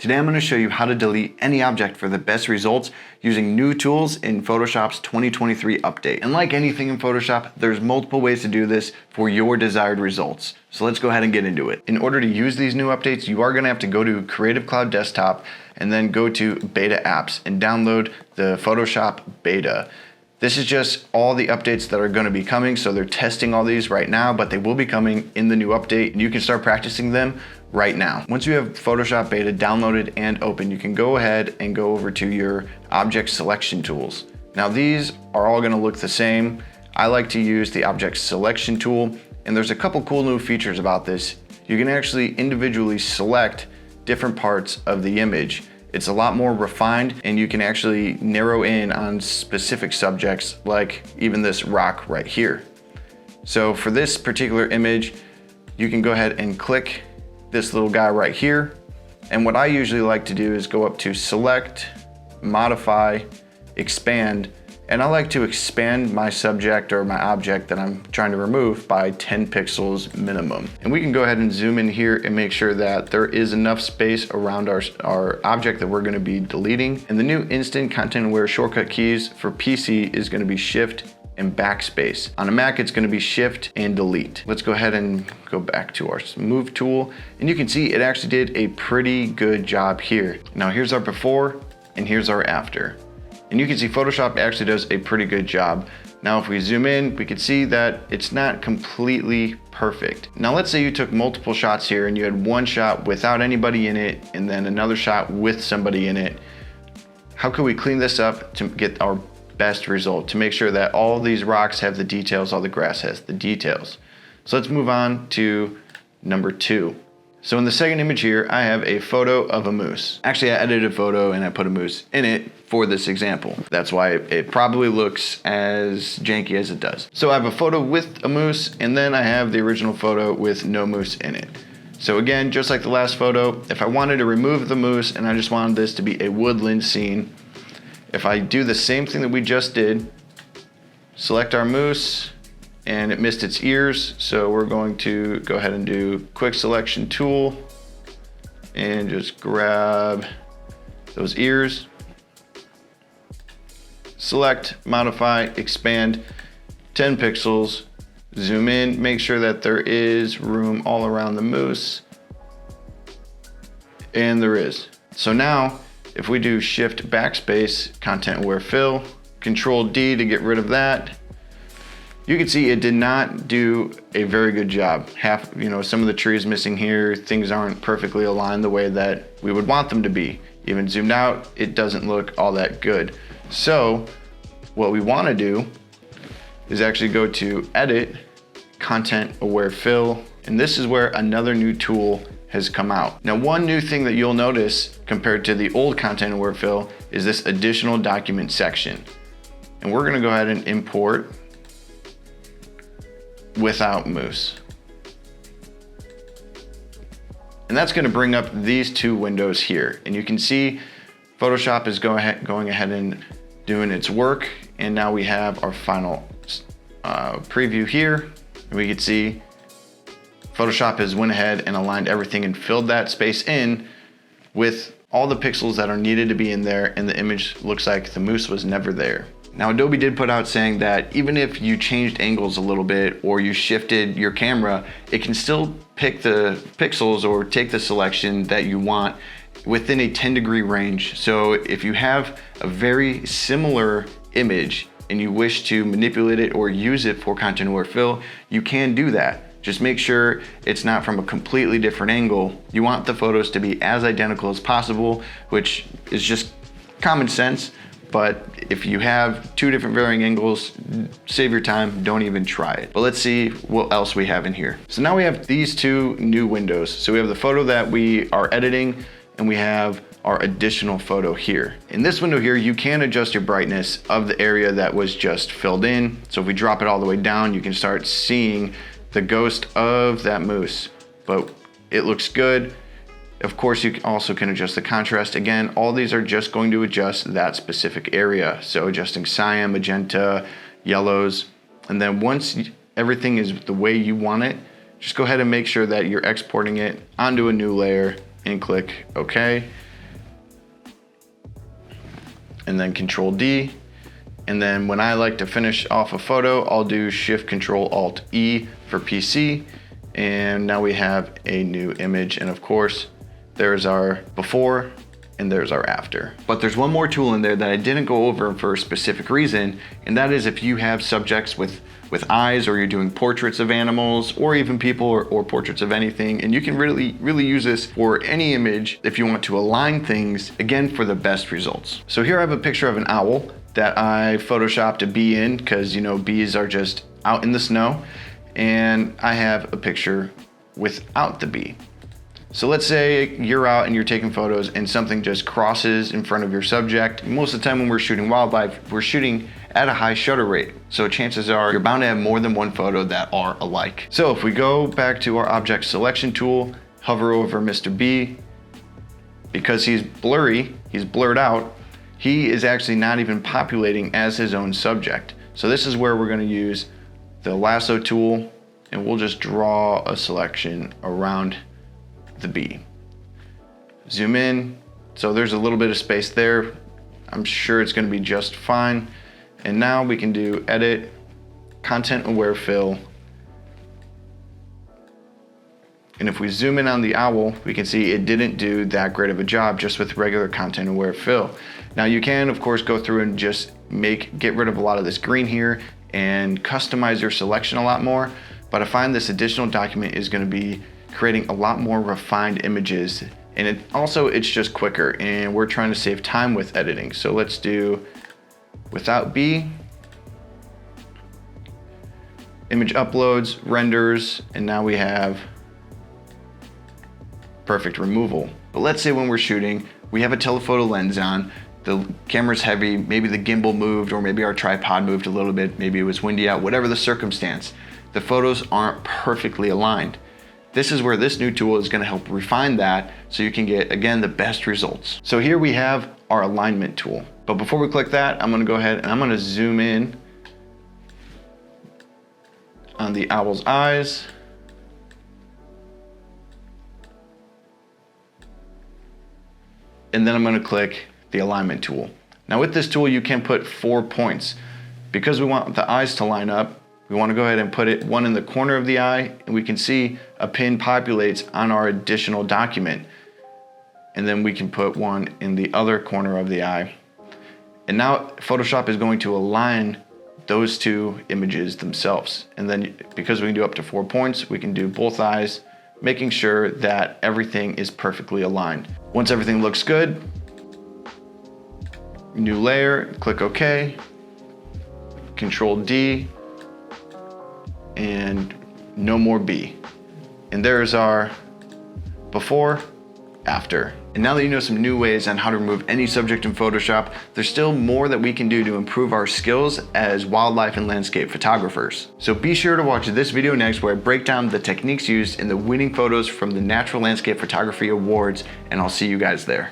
Today I'm going to show you how to delete any object for the best results using new tools in Photoshop's 2023 update. And like anything in Photoshop, there's multiple ways to do this for your desired results. So let's go ahead and get into it. In order to use these new updates, you are going to have to go to Creative Cloud Desktop and then go to Beta Apps and download the Photoshop Beta. This is just all the updates that are going to be coming. So they're testing all these right now, but they will be coming in the new update and you can start practicing them right now. Once you have Photoshop Beta downloaded and open, you can go ahead and go over to your object selection tools. Now these are all going to look the same. I like to use the object selection tool, and there's a couple cool new features about this. You can actually individually select different parts of the image. It's a lot more refined, and you can actually narrow in on specific subjects, like even this rock right here. So for this particular image, you can go ahead and click this little guy right here. And what I usually like to do is go up to select, modify, expand, and I like to expand my subject or my object that I'm trying to remove by 10 pixels minimum. And we can go ahead and zoom in here and make sure that there is enough space around our object that we're going to be deleting. And the new instant content aware shortcut keys for PC is going to be Shift and backspace. On a Mac, it's going to be Shift and delete. Let's go ahead and go back to our move tool, and you can see it actually did a pretty good job here. Now here's our before and here's our after. And you can see Photoshop actually does a pretty good job. Now if we zoom in, we can see that it's not completely perfect. Now let's say you took multiple shots here and you had one shot without anybody in it and then another shot with somebody in it. How could we clean this up to get our best result, to make sure that all these rocks have the details, all the grass has the details? So let's move on to number 2. So in the second image here, I have a photo of a moose. Actually, I edited a photo and I put a moose in it for this example. That's why it probably looks as janky as it does. So I have a photo with a moose, and then I have the original photo with no moose in it. So again, just like the last photo, if I wanted to remove the moose and I just wanted this to be a woodland scene, if I do the same thing that we just did, select our moose, and it missed its ears, so we're going to go ahead and do quick selection tool and just grab those ears, select, modify, expand, 10 pixels, zoom in, make sure that there is room all around the moose, and there is. So now if we do Shift backspace, content aware fill, Control D to get rid of that, you can see it did not do a very good job. Some of the trees missing here, things aren't perfectly aligned the way that we would want them to be. Even zoomed out, it doesn't look all that good. So what we want to do is actually go to Edit, Content Aware Fill, and this is where another new tool has come out. Now, one new thing that you'll notice compared to the old Content Aware Fill is this additional document section. And we're going to go ahead and import without moose. And that's going to bring up these two windows here. And you can see Photoshop is going ahead and doing its work. And now we have our final preview here. And we can see Photoshop has went ahead and aligned everything and filled that space in with all the pixels that are needed to be in there, and the image looks like the moose was never there. Now Adobe did put out saying that even if you changed angles a little bit or you shifted your camera, it can still pick the pixels or take the selection that you want within a 10-degree range. So if you have a very similar image and you wish to manipulate it or use it for content aware fill, you can do that. Just make sure it's not from a completely different angle. You want the photos to be as identical as possible, which is just common sense. But if you have two different varying angles, save your time, don't even try it. But let's see what else we have in here. So now we have these two new windows. So we have the photo that we are editing, and we have our additional photo here. In this window here, you can adjust your brightness of the area that was just filled in. So if we drop it all the way down, you can start seeing the ghost of that moose, but it looks good. Of course, you also can adjust the contrast. Again, all these are just going to adjust that specific area. So adjusting cyan, magenta, yellows. And then once everything is the way you want it, just go ahead and make sure that you're exporting it onto a new layer and click OK. and then Control D. And then when I like to finish off a photo, I'll do Shift Control Alt E for PC. And now we have a new image. And of course, there's our before and there's our after. But there's one more tool in there that I didn't go over for a specific reason, and that is if you have subjects with eyes, or you're doing portraits of animals, or even people, or portraits of anything, and you can really use this for any image if you want to align things, again, for the best results. So here I have a picture of an owl that I photoshopped a bee in, because you know bees are just out in the snow, and I have a picture without the bee. So let's say you're out and you're taking photos and something just crosses in front of your subject. Most of the time when we're shooting wildlife, we're shooting at a high shutter rate. So chances are you're bound to have more than one photo that are alike. So if we go back to our object selection tool, hover over Mr. B, because he's blurry, he's blurred out, he is actually not even populating as his own subject. So this is where we're gonna use the lasso tool, and we'll just draw a selection around the bee. Zoom in, so there's a little bit of space there. I'm sure it's gonna be just fine. And now we can do edit, content aware fill. And if we zoom in on the owl, we can see it didn't do that great of a job just with regular content aware fill. Now you can of course go through and just get rid of a lot of this green here and customize your selection a lot more. But I find this additional document is gonna be creating a lot more refined images, and it's just quicker, and we're trying to save time with editing. So let's do without B, image uploads, renders, and now we have perfect removal. But let's say when we're shooting, we have a telephoto lens on, the camera's heavy, maybe the gimbal moved, or maybe our tripod moved a little bit, maybe it was windy out, whatever the circumstance, the photos aren't perfectly aligned. This is where this new tool is gonna help refine that so you can get, again, the best results. So here we have our alignment tool. But before we click that, I'm gonna go ahead and I'm gonna zoom in on the owl's eyes. And then I'm gonna click the alignment tool. Now with this tool, you can put 4 points. Because we want the eyes to line up, we want to go ahead and put one in the corner of the eye, and we can see a pin populates on our additional document. And then we can put one in the other corner of the eye. And now Photoshop is going to align those two images themselves. And then because we can do up to 4 points, we can do both eyes, making sure that everything is perfectly aligned. Once everything looks good, new layer, click OK, Control D, and no more B. And there's our before, after. And now that you know some new ways on how to remove any subject in Photoshop, there's still more that we can do to improve our skills as wildlife and landscape photographers. So be sure to watch this video next, where I break down the techniques used in the winning photos from the Natural Landscape Photography Awards, and I'll see you guys there.